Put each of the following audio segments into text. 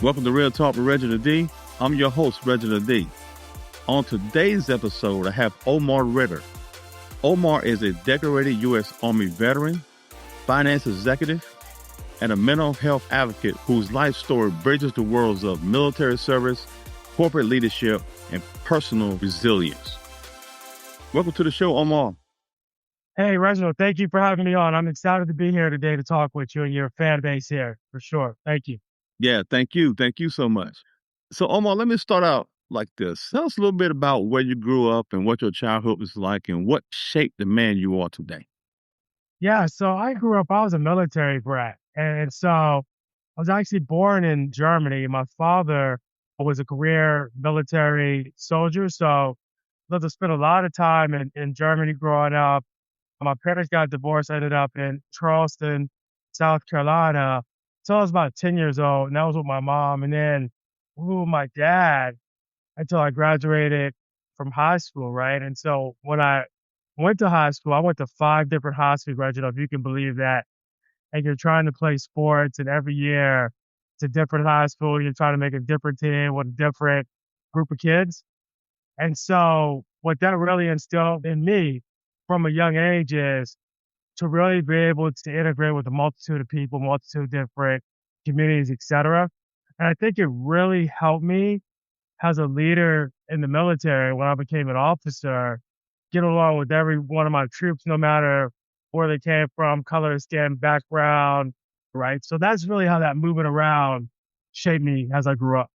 Welcome to Real Talk with Reginald D. I'm your host, Reginald D. On today's episode, I have Omar Ritter. Omar is a decorated U.S. Army veteran, finance executive, and a mental health advocate whose life story bridges the worlds of military service, corporate leadership, and personal resilience. Welcome to the show, Omar. Hey, Reginald, thank you for having me on. I'm excited to be here today to talk with you and your fan base here, for sure. Thank you. Yeah, thank you. Thank you so much. So, Omar, let me start out like this. Tell us a little bit about where you grew up and what your childhood was like and what shaped the man you are today. Yeah, so I was a military brat. And so I was actually born in Germany. My father was a career military soldier. So I lived to spend a lot of time in Germany growing up. My parents got divorced, ended up in Charleston, South Carolina. So I was about 10 years old, and that was with my mom. And then with my dad until I graduated from high school, right? And so when I went to high school, I went to 5 different high schools, Reginald, if you can believe that. And you're trying to play sports, and every year it's a different high school. You're trying to make a different team with a different group of kids. And so what that really instilled in me from a young age is to really be able to integrate with a multitude of people, multitude of different communities, et cetera. And I think it really helped me as a leader in the military when I became an officer, get along with every one of my troops, no matter where they came from, color, skin, background, right? So that's really how that moving around shaped me as I grew up.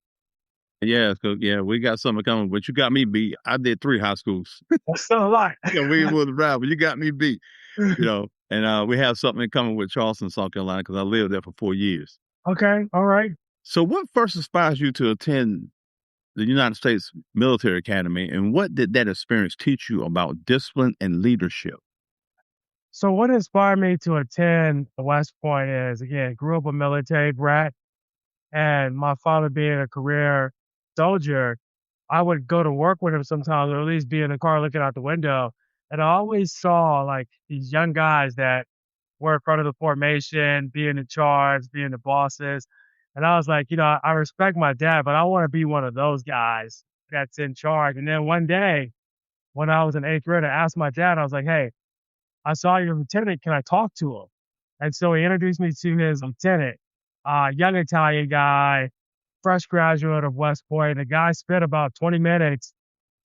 Yeah, so we got something coming, but you got me beat. I did 3 high schools. That's still a lot. We was around, but you got me beat, and we have something in common with Charleston, South Carolina, because I lived there for 4 years. Okay, all right. So what first inspires you to attend the United States Military Academy, and what did that experience teach you about discipline and leadership? So what inspired me to attend West Point is, again, grew up a military brat, and my father being a career soldier, I would go to work with him sometimes, or at least be in the car looking out the window. And I always saw like these young guys that were in front of the formation, being in charge, being the bosses. And I was like, I respect my dad, but I want to be one of those guys that's in charge. And then one day when I was in 8th grade, I asked my dad, I was like, hey, I saw your lieutenant. Can I talk to him? And so he introduced me to his lieutenant, young Italian guy, fresh graduate of West Point. The guy spent about 20 minutes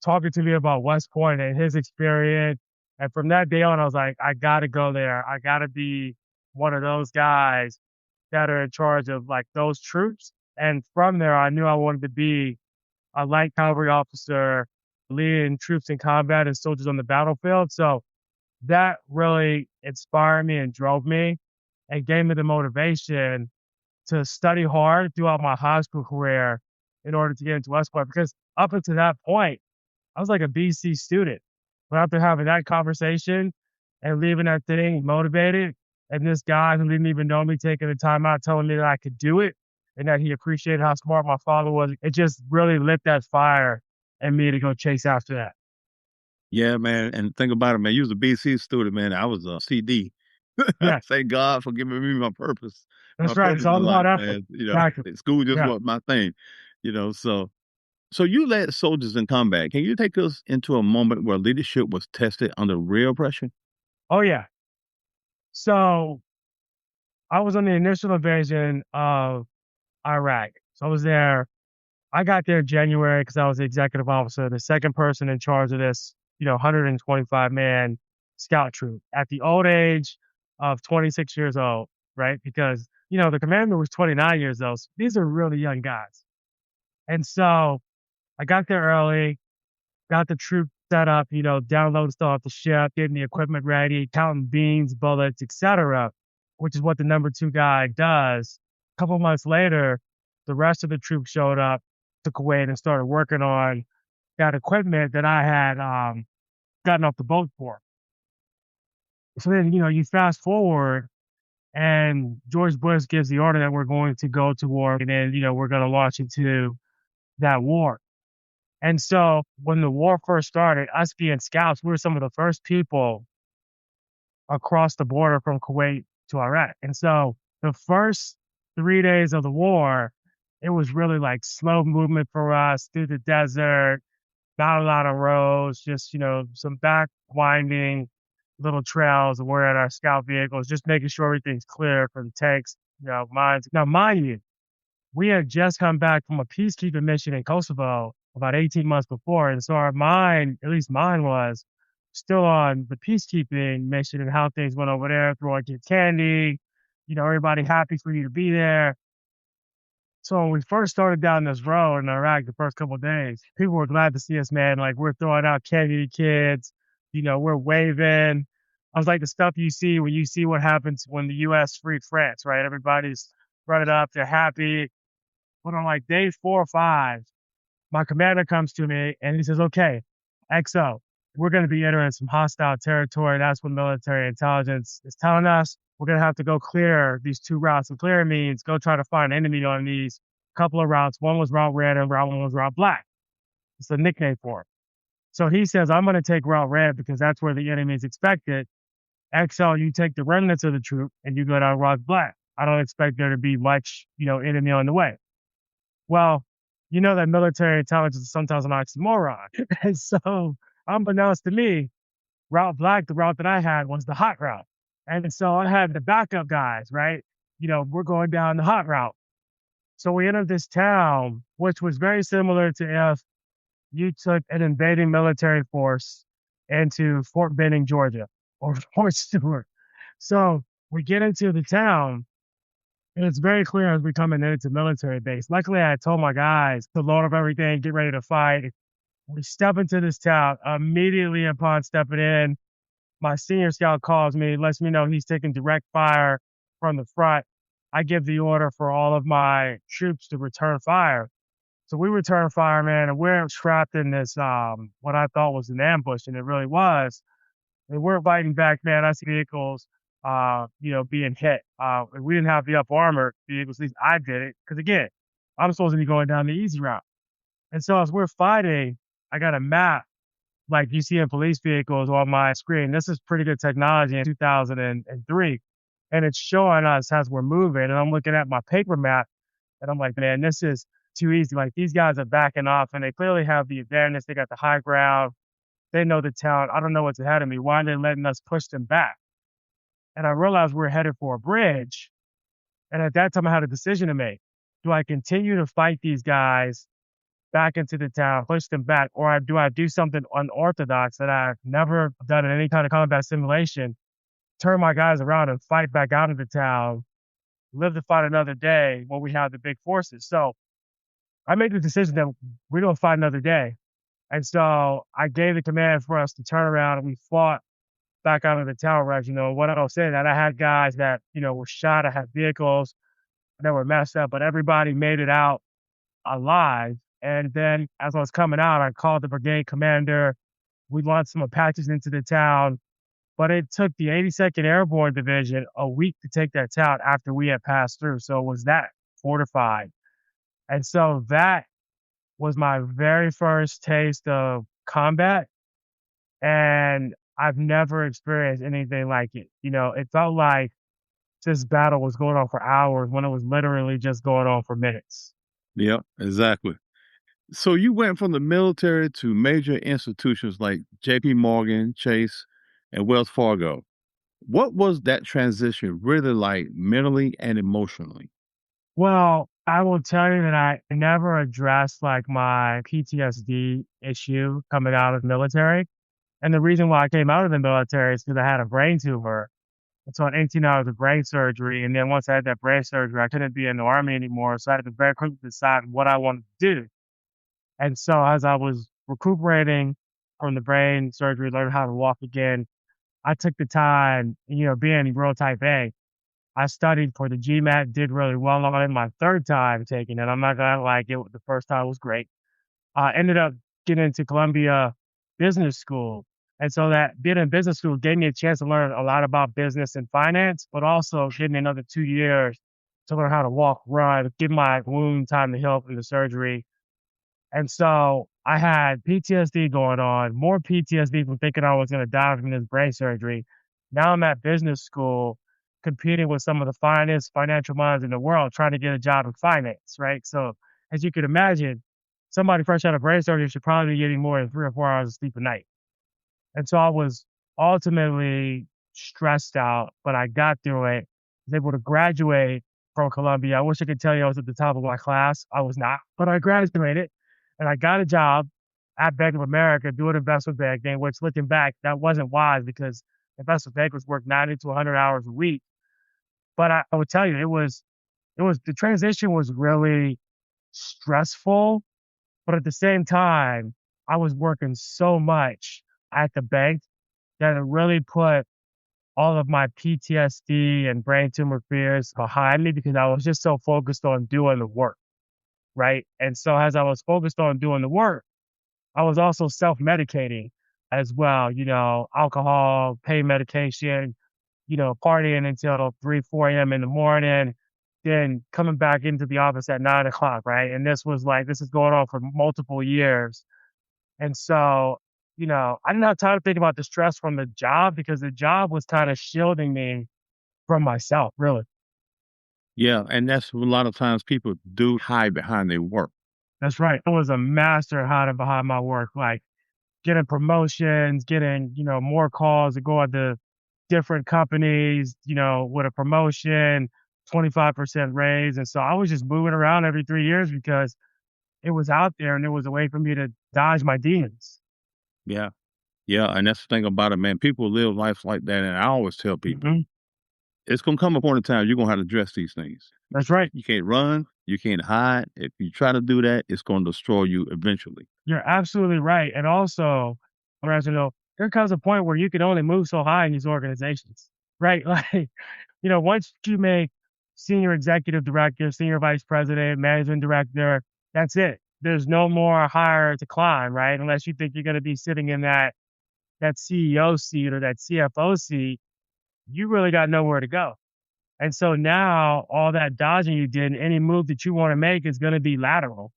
talking to me about West Point and his experience. And from that day on, I was like, I got to go there. I got to be one of those guys that are in charge of like those troops. And from there, I knew I wanted to be a light cavalry officer, leading troops in combat and soldiers on the battlefield. So that really inspired me and drove me and gave me the motivation to study hard throughout my high school career in order to get into West Point. Because up until that point, I was like a BC student. But after having that conversation and leaving that thing motivated, and this guy who didn't even know me taking the time out telling me that I could do it and that he appreciated how smart my father was, it just really lit that fire in me to go chase after that. Yeah, man. And think about it, man. You was a BC student, man. I was a CD. Yeah, Thank God for giving me my purpose. My that's right. It's purpose all in about life, effort. man. Exactly. School just Yeah. wasn't my thing. So you led soldiers in combat. Can you take us into a moment where leadership was tested under real pressure? Oh, yeah. So I was on the initial invasion of Iraq. So I was there. I got there in January because I was the executive officer, the second person in charge of this, 125 man scout troop at the old age of 26 years old, right? Because, the commander was 29 years old. So these are really young guys. And so I got there early, got the troop set up, downloading stuff off the ship, getting the equipment ready, counting beans, bullets, etc., which is what the number 2 guy does. A couple months later, the rest of the troop showed up to Kuwait and started working on that equipment that I had gotten off the boat for. So then, you fast forward and George Bush gives the order that we're going to go to war and then, we're going to launch into that war. And so when the war first started, us being scouts, we were some of the first people across the border from Kuwait to Iraq. And so the first 3 days of the war, It was really like slow movement for us through the desert, not a lot of roads, just, some back winding little trails. We're at our scout vehicles, just making sure everything's clear for the tanks, mines. Now, mind you, we had just come back from a peacekeeping mission in Kosovo about 18 months before. And so our mind, at least mine was, still on the peacekeeping mission and how things went over there, throwing kids candy, everybody happy for you to be there. So when we first started down this road in Iraq the first couple of days, people were glad to see us, man. Like we're throwing out candy to kids, we're waving. I was like the stuff you see when you see what happens when the US freed France, right? Everybody's running up, they're happy. But on like day 4 or 5, my commander comes to me and he says, okay, XO, we're going to be entering some hostile territory. That's what military intelligence is telling us. We're going to have to go clear these 2 routes. And clear means go try to find an enemy on these couple of routes. One was Route Red and Route 1 was Route Black. It's a nickname for it. So he says, I'm going to take Route Red because that's where the enemy is expected. XL, you take the remnants of the troop and you go down Route Black. I don't expect there to be much, enemy on the way. Well, you know that military intelligence is sometimes an oxymoron. And so, unbeknownst to me, Route Black, the route that I had was the hot route. And so I had the backup guys, right? We're going down the hot route. So we entered this town, which was very similar to if you took an invading military force into Fort Benning, Georgia, or Fort Stewart. So we get into the town, and it's very clear as we're coming into military base. Luckily, I told my guys to load up everything, get ready to fight. We step into this town. Immediately upon stepping in, my senior scout calls me, lets me know he's taking direct fire from the front. I give the order for all of my troops to return fire. So we return fire, man, and we're trapped in this, what I thought was an ambush, and it really was. And we're fighting back, man. I see vehicles, being hit. We didn't have the up armor vehicles, at least I did it. Because again, I'm supposed to be going down the easy route. And so as we're fighting, I got a map like you see in police vehicles on my screen. This is pretty good technology in 2003. And it's showing us as we're moving. And I'm looking at my paper map and I'm like, man, this is too easy. Like these guys are backing off and they clearly have the advantage. They got the high ground. They know the town. I don't know what's ahead of me. Why are they letting us push them back? And I realized we're headed for a bridge. And at that time, I had a decision to make. Do I continue to fight these guys back into the town, push them back, or do I do something unorthodox that I've never done in any kind of combat simulation, turn my guys around and fight back out of the town, live to fight another day when we have the big forces? So I made the decision that we're going to fight another day. And so I gave the command for us to turn around and we fought back out of the town, Reg. What I was saying that I had guys that, were shot. I had vehicles that were messed up, but everybody made it out alive. And then as I was coming out, I called the brigade commander. We launched some Apaches into the town, but it took the 82nd Airborne Division a week to take that town after we had passed through. So it was that fortified. And so that was my very first taste of combat. And I've never experienced anything like it. It felt like this battle was going on for hours when it was literally just going on for minutes. Yeah, exactly. So you went from the military to major institutions like JP Morgan, Chase, and Wells Fargo. What was that transition really like mentally and emotionally? Well, I will tell you that I never addressed like my PTSD issue coming out of the military. And the reason why I came out of the military is because I had a brain tumor. And so I had 18 hours of brain surgery. And then once I had that brain surgery, I couldn't be in the army anymore. So I had to very quickly decide what I wanted to do. And so as I was recuperating from the brain surgery, learning how to walk again, I took the time, being real type A, I studied for the GMAT, did really well on it. My third time taking it. I'm not gonna like it. The first time was great. I ended up getting into Columbia Business School. And so that being in business school gave me a chance to learn a lot about business and finance, but also gave me another 2 years to learn how to walk, run, give my wound time to heal from the surgery. And so I had PTSD going on, more PTSD from thinking I was going to die from this brain surgery. Now I'm at business school competing with some of the finest financial minds in the world trying to get a job in finance, right? So as you can imagine, somebody fresh out of brain surgery should probably be getting more than 3 or 4 hours of sleep a night. And so I was ultimately stressed out, but I got through it. Was able to graduate from Columbia. I wish I could tell you I was at the top of my class. I was not, but I graduated and I got a job at Bank of America doing investment banking, which looking back, that wasn't wise because investment bankers work 90 to 100 hours a week. But I would tell you, it was the transition was really stressful, but at the same time, I was working so much at the bank that it really put all of my PTSD and brain tumor fears behind me because I was just so focused on doing the work, right? And so as I was focused on doing the work, I was also self-medicating as well, alcohol, pain medication, partying until 3, 4 a.m. in the morning, then coming back into the office at 9 o'clock, right? And this is going on for multiple years. And so, I didn't have time to think about the stress from the job because the job was kind of shielding me from myself, really. Yeah, and that's a lot of times people do hide behind their work. That's right. I was a master at hiding behind my work, like getting promotions, getting, more calls to go into different companies, with a promotion, 25% raise. And so I was just moving around every 3 years because it was out there and it was a way for me to dodge my demons. Yeah. Yeah, and that's the thing about it, man. People live life like that, and I always tell people, Mhm. it's gonna come a point in time you're gonna have to address these things. That's right. You can't run, you can't hide. If you try to do that, it's gonna destroy you eventually. You're absolutely right. And also, Reginald, there comes a point where you can only move so high in these organizations, right? Like, once you make senior executive director, senior vice president, managing director, that's it. There's no more higher to climb, right? Unless you think you're going to be sitting in that CEO seat or that CFO seat, you really got nowhere to go. And so now all that dodging you did, any move that you want to make is going to be lateral.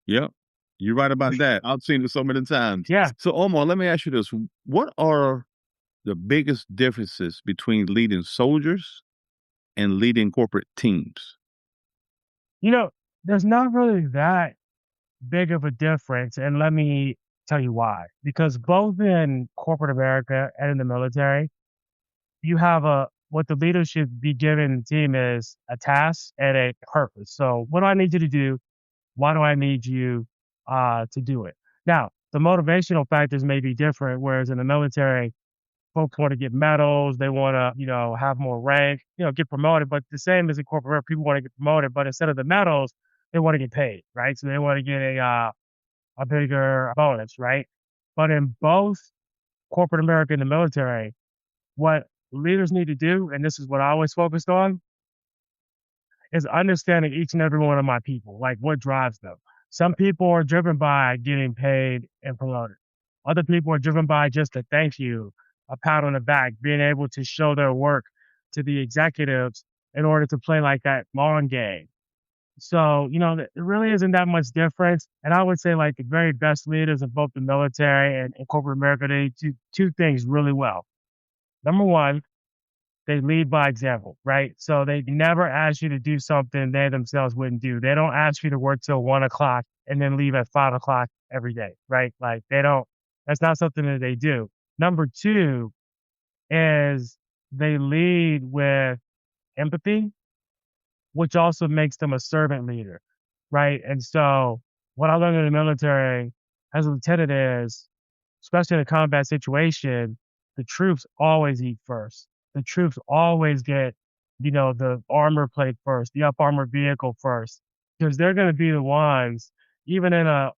Yep. You're right about that. I've seen it so many times. Yeah. So Omar, let me ask you this. What are the biggest differences between leading soldiers and leading corporate teams? You know, there's not really that big of a difference. And let me tell you why. Because both in corporate America and in the military, you have what the leader should be given the team is a task and a purpose. So what do I need you to do? Why do I need you to do it? Now, the motivational factors may be different, whereas in the military, folks want to get medals, they want to, have more rank, get promoted. But the same as in corporate, people want to get promoted, but instead of the medals, they want to get paid, right? So they want to get a bigger bonus, right? But in both corporate America and the military, what leaders need to do, and this is what I always focused on, is understanding each and every one of my people, like what drives them. Some people are driven by getting paid and promoted. Other people are driven by just a thank you, a pat on the back, being able to show their work to the executives in order to play like that long game. So, there really isn't that much difference. And I would say like the very best leaders in both the military and corporate America, they do two things really well. Number one, they lead by example, right? So they never ask you to do something they themselves wouldn't do. They don't ask you to work till 1 o'clock and then leave at 5 o'clock every day, right? Like they don't, that's not something that they do. Number two is they lead with empathy, which also makes them a servant leader, right? And so what I learned in the military as a lieutenant is, especially in a combat situation, the troops always eat first. The troops always get, the armor plate first, the up armor vehicle first, because they're going to be the ones, even in a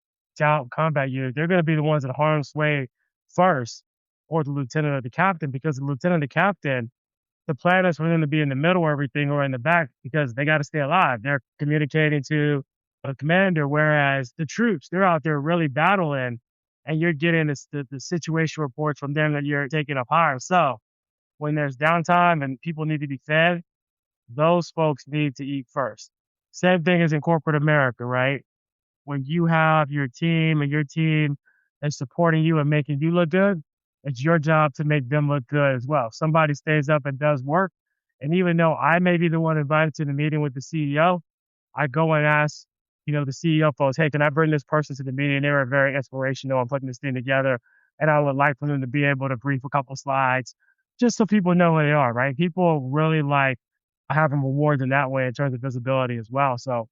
combat unit, they're going to be the ones that harm's way first, or the lieutenant or the captain, because the lieutenant or the captain, the plan is for them to be in the middle of everything or in the back because they got to stay alive. They're communicating to a commander, whereas the troops, they're out there really battling and you're getting the situation reports from them that you're taking up higher. So when there's downtime and people need to be fed, those folks need to eat first. Same thing as in corporate America, right? When you have your team and your team is supporting you and making you look good, it's your job to make them look good as well. If somebody stays up and does work And even though I may be the one invited to the meeting with the CEO, I go and ask, the CEO folks, hey, can I bring this person to the meeting? They were very inspirational on putting this thing together. And I would like for them to be able to brief a couple slides just so people know who they are, right? People really like having rewards in that way in terms of visibility as well. So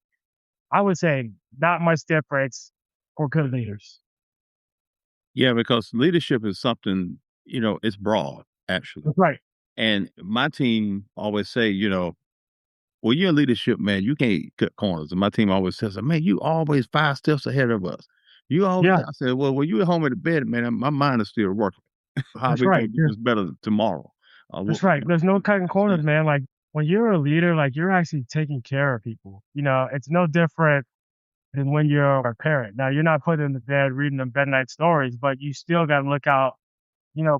I would say not much difference for good leaders. Yeah, because leadership is something, it's broad, actually. That's right. And my team always say, well, you're in leadership, man, you can't cut corners. And my team always says, man, you always 5 steps ahead of us. You always, Yeah, I said, well, when you're at home in the bed, man, my mind is still working. How that's we right. going to do this better tomorrow? That's right. There's no cutting corners, man. Like when you're a leader, like you're actually taking care of people. It's no different than when you're a parent. Now you're not putting them to bed reading them bedtime stories, but you still got to look out,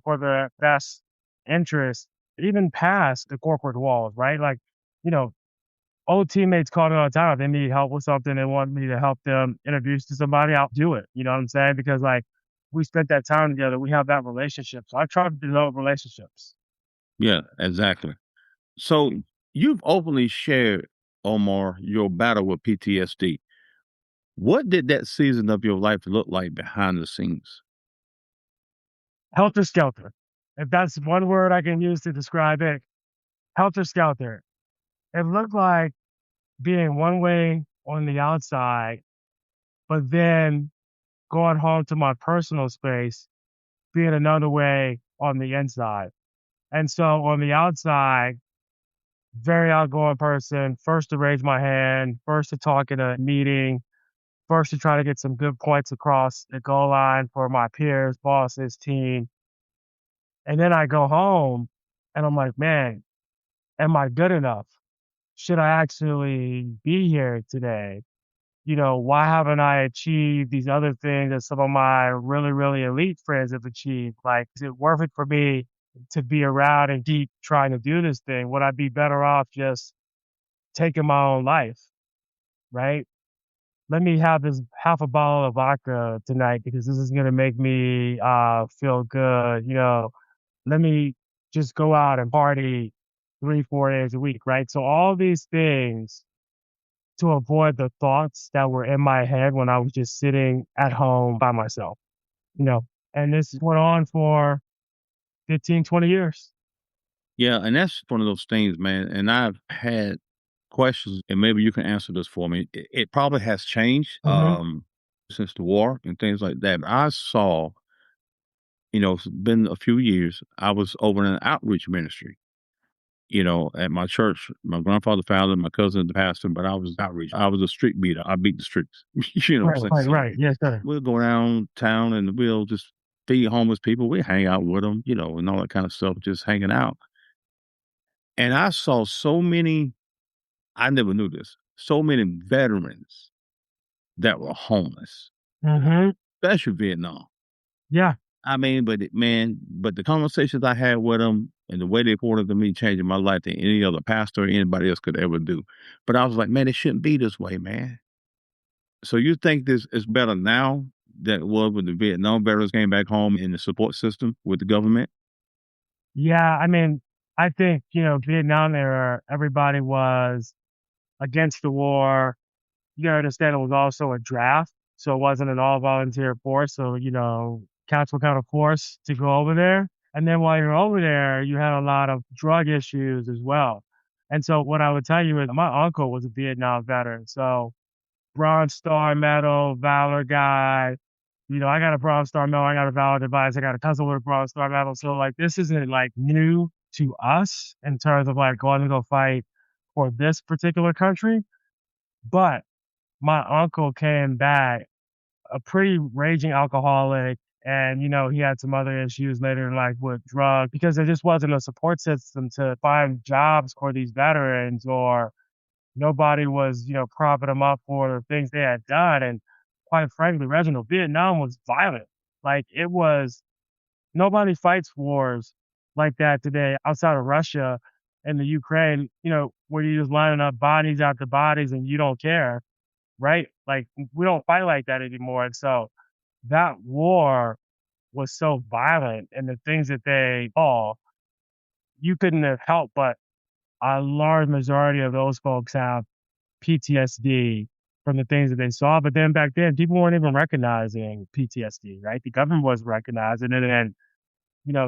for the best interest, even past the corporate walls, right? Like, you know, old teammates call me all the time. If they need help with something, they want me to help them introduce to somebody, I'll do it. You know what I'm saying? Because like we spent that time together, we have that relationship. So I try to develop relationships. Yeah, exactly. So you've openly shared, Omar, your battle with PTSD. What did that season of your life look like behind the scenes? Helter skelter. If that's one word I can use to describe it, helter skelter. It looked like being one way on the outside, but then going home to my personal space, being another way on the inside. And so on the outside, very outgoing person, first to raise my hand, first to talk in a meeting, first to try to get some good points across the goal line for my peers, bosses, team. And then I go home and I'm like, man, am I good enough? Should I actually be here today? Why haven't I achieved these other things that some of my really, really elite friends have achieved? Like, is it worth it for me to be around and keep trying to do this thing? Would I be better off just taking my own life? Right? Let me have this half a bottle of vodka tonight because this is gonna make me feel good. Let me just go out and party 3, 4 days a week, right? So all these things to avoid the thoughts that were in my head when I was just sitting at home by myself, you know? And this went on for 15, 20 years. Yeah, and that's one of those things, man. And I've had questions, and maybe you can answer this for me. It probably has changed Mhm. since the war and things like that. But I saw, it's been a few years. I was over in an outreach ministry, at my church. My grandfather founded, my cousin the pastor, but I was outreach. I was a street beater. I beat the streets. You know what Right, I'm saying? right, So right. Yes, sir. we'll go around town and we'll just feed homeless people. We hang out with them, and all that kind of stuff, just hanging out. And I saw so many, I never knew this, so many veterans that were homeless, Mhm. especially Vietnam. Yeah. I mean, but the conversations I had with them and the way they poured into me changing my life than any other pastor or anybody else could ever do. But I was like, man, it shouldn't be this way, man. So you think this is better now than it was when the Vietnam veterans came back home in the support system with the government? Yeah, I mean, I think, Vietnam era, everybody was against the war. You gotta understand it was also a draft, so it wasn't an all volunteer force. So, cats were kind of forced to go over there. And then while you're over there, you had a lot of drug issues as well. And so what I would tell you is my uncle was a Vietnam veteran. So Bronze Star Medal, Valor guy. I got a Bronze Star Medal, I got a Valor device, I got a cousin with a Bronze Star Medal. So like this isn't like new to us in terms of like going to go fight for this particular country. But my uncle came back a pretty raging alcoholic, and he had some other issues later in life with drugs because there just wasn't a support system to find jobs for these veterans, or nobody was propping them up for the things they had done. And quite frankly, Reginald, Vietnam was violent. Like it was, nobody fights wars like that today outside of Russia and the Ukraine, where you're just lining up bodies after bodies and you don't care, right? Like we don't fight like that anymore. And so that war was so violent, and the things that they saw, you couldn't have helped but a large majority of those folks have PTSD from the things that they saw. But then back then, people weren't even recognizing PTSD, right? The government wasn't recognizing it. And,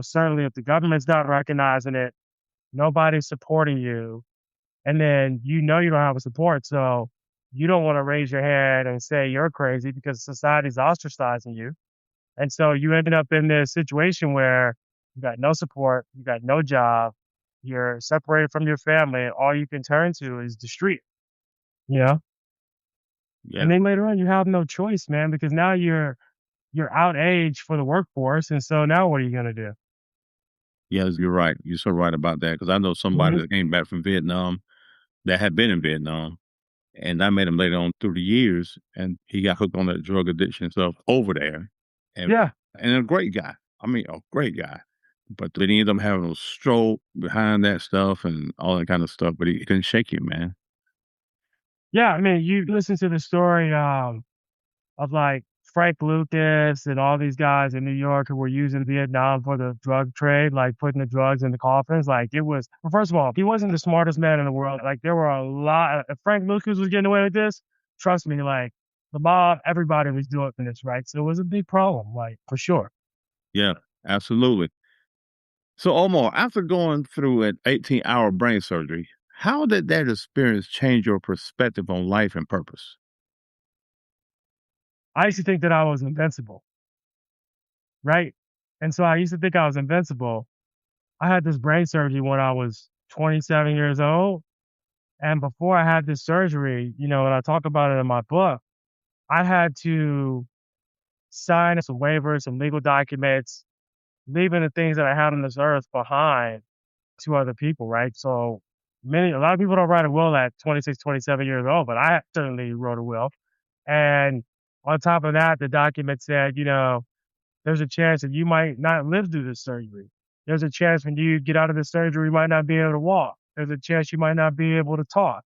certainly if the government's not recognizing it, nobody's supporting you. And then you don't have a support. So you don't want to raise your hand and say you're crazy because society's ostracizing you. And so you ended up in this situation where you got no support, you got no job, you're separated from your family, and all you can turn to is the street, you know? Yeah. And then later on you have no choice, man, because now you're out age for the workforce. And so now what are you gonna do? Yes, you're right. You're so right about that. Because I know somebody Mhm. that came back from Vietnam that had been in Vietnam, and I met him later on through the years, and he got hooked on that drug addiction stuff over there, and Yeah. a great guy. I mean, a great guy. But then he ended up having a stroke behind that stuff and all that kind of stuff. But he couldn't shake it, man. Yeah, I mean, you listen to the story, of like Frank Lucas and all these guys in New York who were using Vietnam for the drug trade, like putting the drugs in the coffins. Like it was, well, first of all, he wasn't the smartest man in the world. Like there were a lot. If Frank Lucas was getting away with this, trust me, like the mob, everybody was doing this, right? So it was a big problem, like for sure. Yeah, absolutely. So, Omar, after going through an 18-hour brain surgery, how did that experience change your perspective on life and purpose? I used to think that I was invincible, right? And so I used to think I was invincible. I had this brain surgery when I was 27 years old. And before I had this surgery, and I talk about it in my book, I had to sign some waivers, some legal documents, leaving the things that I had on this earth behind to other people, right? So a lot of people don't write a will at 26, 27 years old, but I certainly wrote a will. And on top of that, the document said, there's a chance that you might not live through this surgery. There's a chance when you get out of the surgery, you might not be able to walk. There's a chance you might not be able to talk.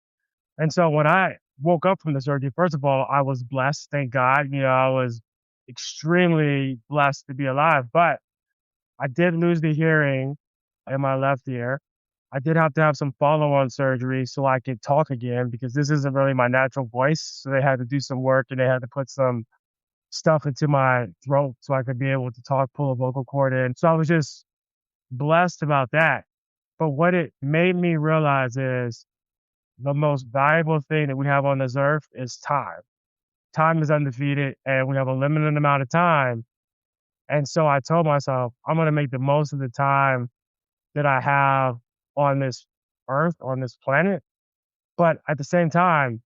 And so when I woke up from the surgery, first of all, I was blessed, thank God. I was extremely blessed to be alive, but I did lose the hearing in my left ear. I did have to have some follow-on surgery so I could talk again because this isn't really my natural voice. So they had to do some work and they had to put some stuff into my throat so I could be able to talk, pull a vocal cord in. So I was just blessed about that. But what it made me realize is the most valuable thing that we have on this earth is time. Time is undefeated and we have a limited amount of time. And so I told myself, I'm going to make the most of the time that I have on this earth, on this planet. But at the same time,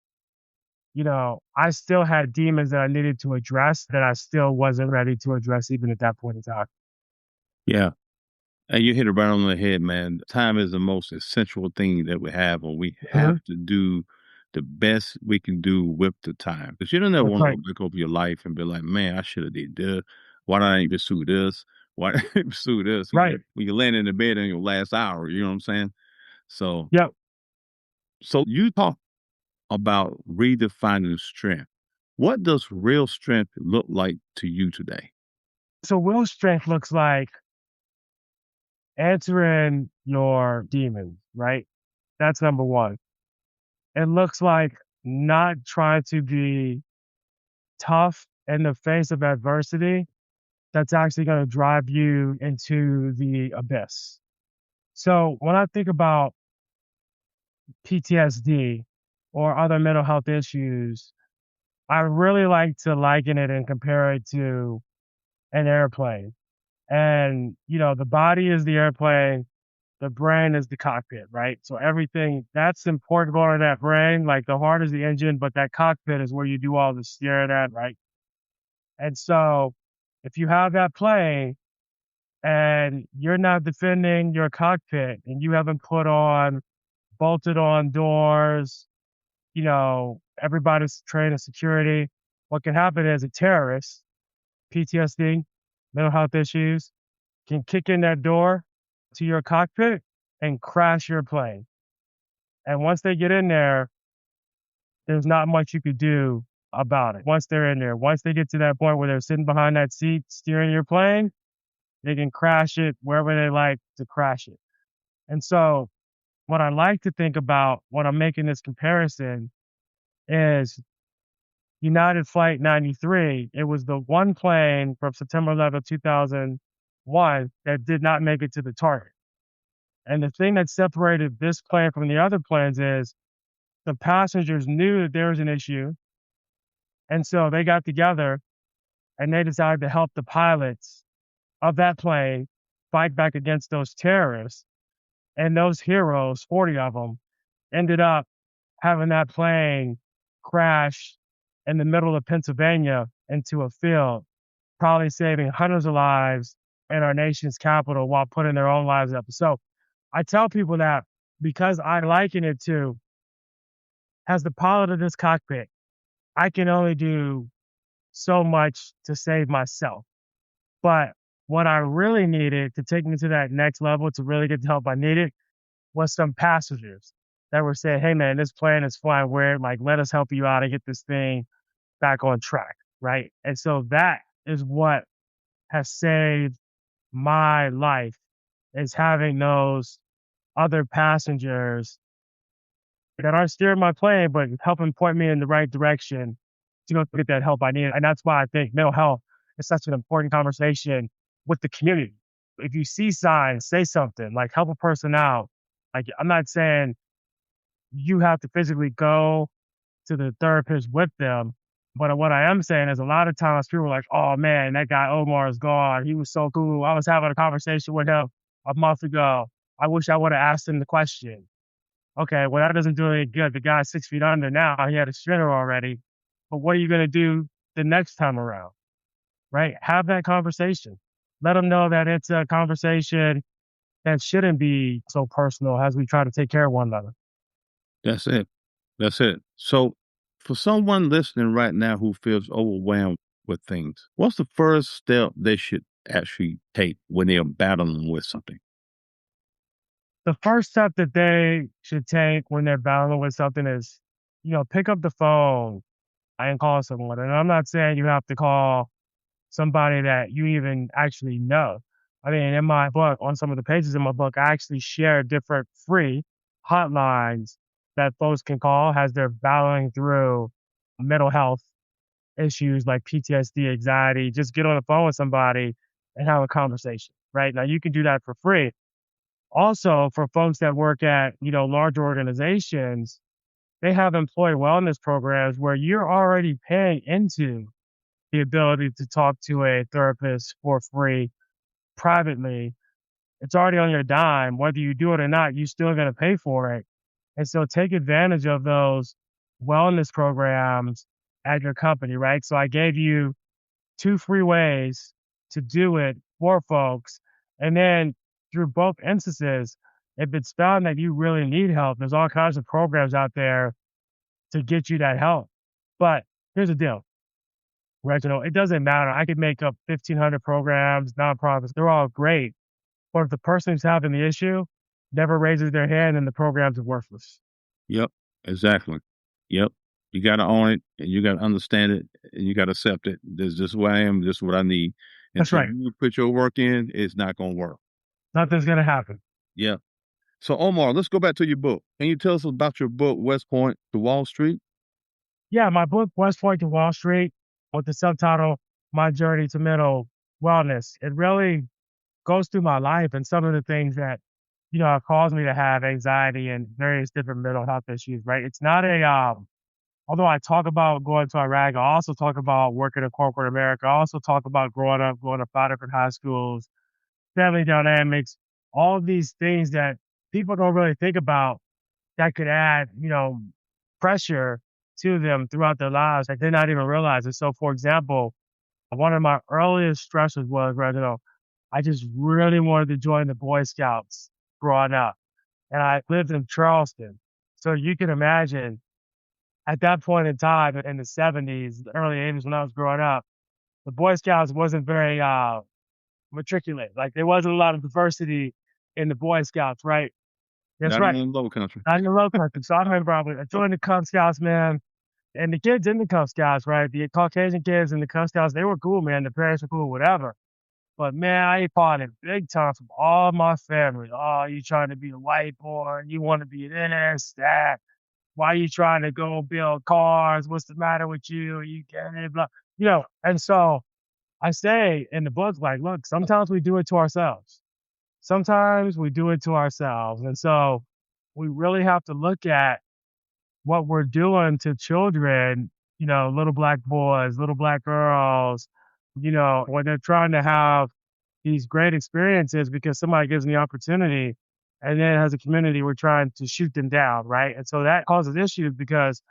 I still had demons that I needed to address that I still wasn't ready to address even at that point in time. Yeah. And you hit it right on the head, man. Time is the most essential thing that we have, and we have Mhm. to do the best we can do with the time. Because you don't ever That's want to right. go back over your life and be like, man, I should have did this. Why did I ain't pursue this? Why did I pursue this? Right. When you land in the bed in your last hour, you know what I'm saying? So, Yep. so you talk about redefining strength. What does real strength look like to you today? So will strength looks like answering your demons, right? That's number one. It looks like not trying to be tough in the face of adversity that's actually going to drive you into the abyss. So when I think about PTSD or other mental health issues, I really like to liken it and compare it to an airplane. And, the body is the airplane, the brain is the cockpit, right? So everything that's important going on in that brain, like the heart is the engine, but that cockpit is where you do all the steering at, right? And so if you have that plane and you're not defending your cockpit and you haven't put on bolted on doors, everybody's trained in security, what can happen is a terrorist, PTSD, mental health issues, can kick in that door to your cockpit and crash your plane. And once they get in there, there's not much you could do about it. Once they're in there, once they get to that point where they're sitting behind that seat steering your plane, they can crash it wherever they like to crash it. And so what I like to think about when I'm making this comparison is United Flight 93. It was the one plane from September 11th, 2001 that did not make it to the target. And the thing that separated this plane from the other planes is the passengers knew that there was an issue. And so they got together and they decided to help the pilots of that plane fight back against those terrorists. And those heroes, 40 of them, ended up having that plane crash in the middle of Pennsylvania into a field, probably saving hundreds of lives in our nation's capital while putting their own lives up. So I tell people that because I liken it to, as the pilot of this cockpit, I can only do so much to save myself. But what I really needed to take me to that next level to really get the help I needed was some passengers that were saying, hey man, this plane is flying weird. Like, let us help you out and get this thing back on track. Right. And so that is what has saved my life, is having those other passengers that aren't steering my plane, but helping point me in the right direction to go get that help I need. And that's why I think mental health is such an important conversation with the community. If you see signs, say something, like help a person out. Like, I'm not saying you have to physically go to the therapist with them, but what I am saying is a lot of times people are like, oh man, that guy Omar is gone. He was so cool. I was having a conversation with him a month ago. I wish I would have asked him the question. Okay, well, that doesn't do any good. The guy's 6 feet under now. He had a strinner already. But what are you going to do the next time around? Right? Have that conversation. Let them know that it's a conversation that shouldn't be so personal as we try to take care of one another. That's it. That's it. So, for someone listening right now who feels overwhelmed with things, what's the first step they should actually take when they're battling with something? The first step that they should take when they're battling with something is, pick up the phone and call someone. And I'm not saying you have to call somebody that you even actually know. I mean, in my book, on some of the pages in my book, I actually share different free hotlines that folks can call as they're battling through mental health issues like PTSD, anxiety. Just get on the phone with somebody and have a conversation, right? Now, you can do that for free. Also, for folks that work at, large organizations, they have employee wellness programs where you're already paying into the ability to talk to a therapist for free privately. It's already on your dime. Whether you do it or not, you're still going to pay for it. And so take advantage of those wellness programs at your company, right? So I gave you 2 free ways to do it for folks. And then through both instances, if it's found that you really need help, there's all kinds of programs out there to get you that help. But here's the deal, Reginald, it doesn't matter. I could make up 1,500 programs, nonprofits, they're all great. But if the person who's having the issue never raises their hand, then the programs are worthless. Yep, exactly. Yep. You got to own it and you got to understand it and you got to accept it. This is who I am. This is what I need. That's Until right. you put your work in, it's not going to work. Nothing's going to happen. Yeah. So, Omar, let's go back to your book. Can you tell us about your book, West Point to Wall Street? Yeah, my book, West Point to Wall Street, with the subtitle, My Journey to Mental Wellness, it really goes through my life and some of the things that, have caused me to have anxiety and various different mental health issues, right? It's not although I talk about going to Iraq, I also talk about working in corporate America. I also talk about growing up, going to 5 different high schools, family dynamics, all of these things that people don't really think about that could add, pressure to them throughout their lives that they're not even realizing. So, for example, one of my earliest stressors was, I just really wanted to join the Boy Scouts growing up. And I lived in Charleston. So you can imagine at that point in time in the 70s, the early 80s when I was growing up, the Boy Scouts wasn't very matriculated. Like, there wasn't a lot of diversity in the Boy Scouts, right? That's Not right. in the low country. Not in the low country. So I remember I joined the Cub Scouts, man. And the kids in the Cub Scouts, right? The Caucasian kids in the Cub Scouts, they were cool, man. The parents were cool, whatever. But man, I fought it big time from all my family. Oh, you trying to be a white boy? You want to be this, that? Why you trying to go build cars? What's the matter with you? You can't blah. And so I say in the book, like, look, sometimes we do it to ourselves. Sometimes we do it to ourselves. And so we really have to look at what we're doing to children, little black boys, little black girls, when they're trying to have these great experiences because somebody gives them the opportunity. And then as a community, we're trying to shoot them down, right? And so that causes issues because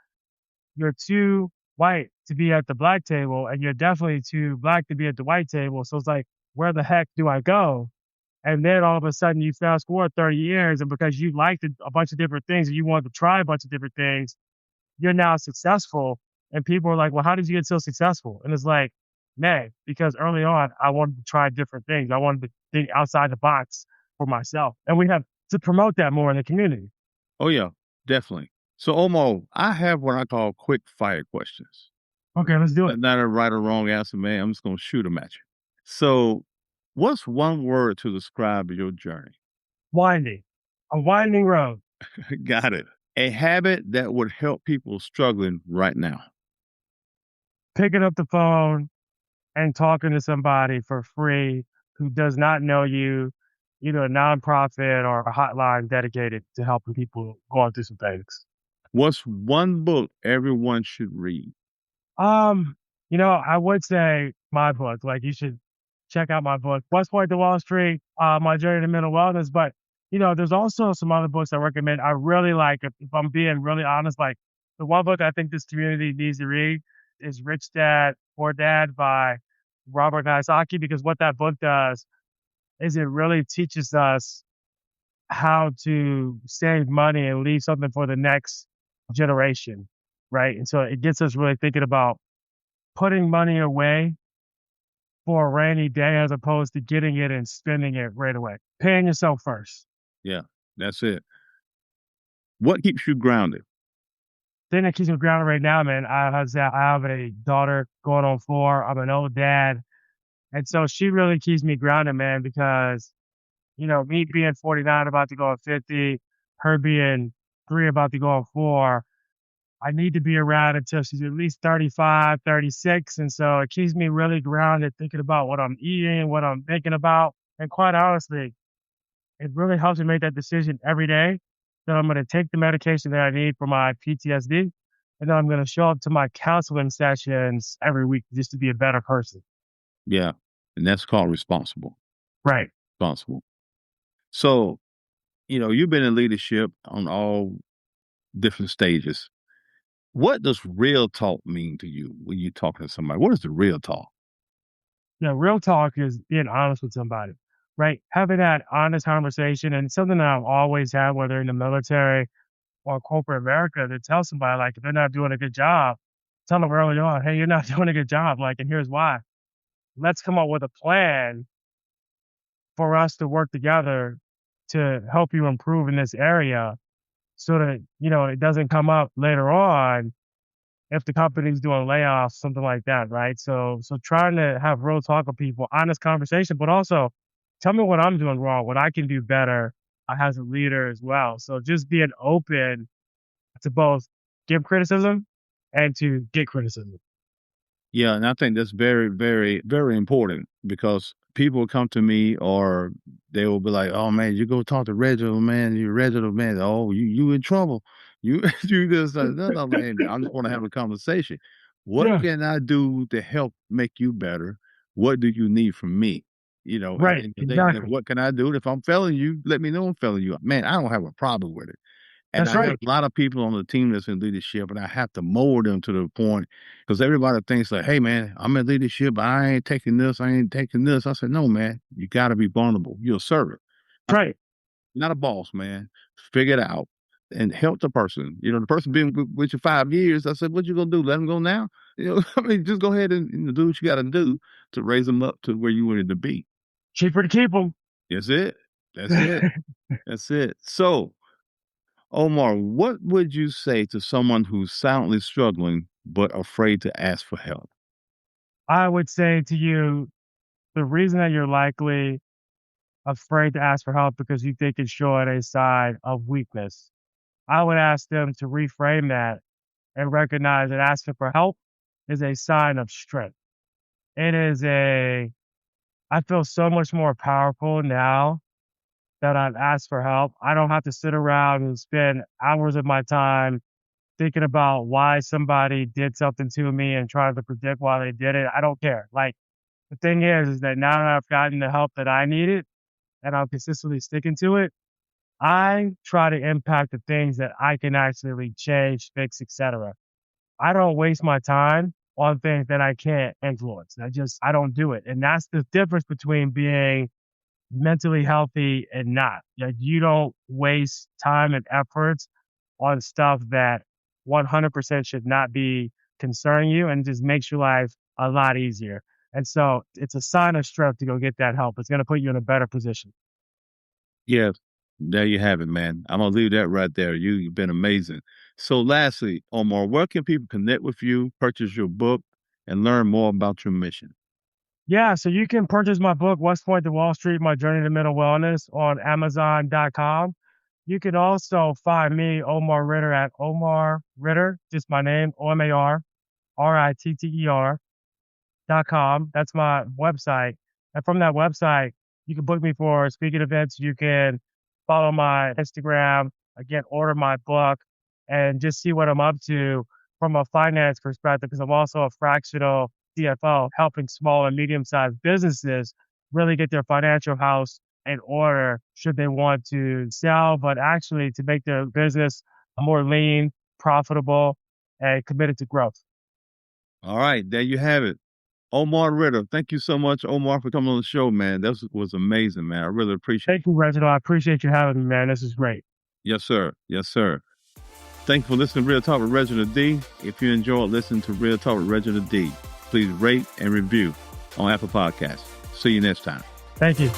you're too white to be at the black table and you're definitely too black to be at the white table. So it's like, where the heck do I go? And then all of a sudden you fast forward 30 years and because you liked a bunch of different things and you wanted to try a bunch of different things, you're now successful. And people are like, well, how did you get so successful? And it's like, man, because early on, I wanted to try different things. I wanted to think outside the box for myself. And we have to promote that more in the community. Oh, yeah, definitely. So, Omar, I have what I call quick fire questions. Okay, let's do it. Not a right or wrong answer, man. I'm just going to shoot them at you. So, what's one word to describe your journey? Winding, a winding road. Got it. A habit that would help people struggling right now. Picking up the phone and talking to somebody for free who does not know you, either a nonprofit or a hotline dedicated to helping people going through some things. What's one book everyone should read? Um, I would say my book. Like you should check out my book, West Point to Wall Street, My Journey to Mental Wellness. But there's also some other books I recommend. I really like, if I'm being really honest, like the one book I think this community needs to read is Rich Dad Poor Dad by Robert Kiyosaki, because what that book does is it really teaches us how to save money and leave something for the next generation, right? And so it gets us really thinking about putting money away for a rainy day as opposed to getting it and spending it right away. Paying yourself first. Yeah, that's it. What keeps you grounded? Thing that keeps me grounded right now, man, I have a daughter going on 4. I'm an old dad. And so she really keeps me grounded, man, because, me being 49, about to go on 50, her being 3, about to go on 4, I need to be around until she's at least 35, 36. And so it keeps me really grounded, thinking about what I'm eating, what I'm thinking about. And quite honestly, it really helps me make that decision every day that I'm going to take the medication that I need for my PTSD. And then I'm going to show up to my counseling sessions every week just to be a better person. Yeah, and that's called responsible. Right. Responsible. So, you've been in leadership on all different stages. What does real talk mean to you when you're talking to somebody? What is the real talk? Yeah, real talk is being honest with somebody, right? Having that honest conversation, and something that I've always had, whether in the military or corporate America, to tell somebody, like, if they're not doing a good job, tell them early on, hey, you're not doing a good job. Like, and here's why. Let's come up with a plan for us to work together to help you improve in this area so that, it doesn't come up later on if the company's doing layoffs, something like that, right? So trying to have real talk with people, honest conversation, but also tell me what I'm doing wrong, what I can do better as a leader as well. So just being open to both give criticism and to get criticism. Yeah, and I think that's very, very, very important because people will come to me or they will be like, "Oh man, you go talk to Reginald, man. You Reginald, man. Oh, you in trouble. You you just like, no, man. I just want to have a conversation. What Yeah, can I do to help make you better? What do you need from me? At the right. end of the day, Exactly. what can I do? If I'm failing you, let me know I'm failing you. Man, I don't have a problem with it. And That's I have right. a lot of people on the team that's in leadership, and I have to mold them to the point because everybody thinks like, "Hey, man, I'm in leadership. I ain't taking this. I ain't taking this." I said, "No, man, you got to be vulnerable. You're a servant, Right. not a boss, man. Figure it out and help the person. The person been with you 5 years. I said, what you gonna do? Let them go now? I mean, just go ahead and do what you got to do to raise them up to where you wanted to be. Cheaper to keep them. That's it. That's it. That's it. So, Omar, what would you say to someone who's silently struggling but afraid to ask for help? I would say to you, the reason that you're likely afraid to ask for help because you think it's showing a sign of weakness. I would ask them to reframe that and recognize that asking for help is a sign of strength. It is I feel so much more powerful now that I've asked for help. I don't have to sit around and spend hours of my time thinking about why somebody did something to me and trying to predict why they did it. I don't care. Like, the thing is that now that I've gotten the help that I needed and I'm consistently sticking to it, I try to impact the things that I can actually change, fix, etc. I don't waste my time on things that I can't influence. I don't do it. And that's the difference between being mentally healthy and not. Like, you don't waste time and efforts on stuff that 100% should not be concerning you, and just makes your life a lot easier. And so it's a sign of strength to go get that help. It's going to put you in a better position. Yes, there you have it, man. I'm gonna leave that right there. You've been amazing. So, lastly, Omar, where can people connect with you, purchase your book, and learn more about your mission? Yeah, so you can purchase my book, West Point to Wall Street, My Journey to Mental Wellness, on Amazon.com. You can also find me, Omar Ritter, at Omar Ritter, just my name, OmarRitter.com. That's my website. And from that website, you can book me for speaking events. You can follow my Instagram, again, order my book, and just see what I'm up to from a finance perspective, because I'm also a fractional CFO, helping small and medium-sized businesses really get their financial house in order should they want to sell, but actually to make their business more lean, profitable, and committed to growth. All right, there you have it. Omar Ritter. Thank you so much, Omar, for coming on the show, man. That was amazing, man. I really appreciate it. Thank you, Reginald. I appreciate you having me, man. This is great. Yes, sir. Yes, sir. Thanks for listening to Real Talk with Reginald D. If you enjoyed listening to Real Talk with Reginald D, please rate and review on Apple Podcasts. See you next time. Thank you.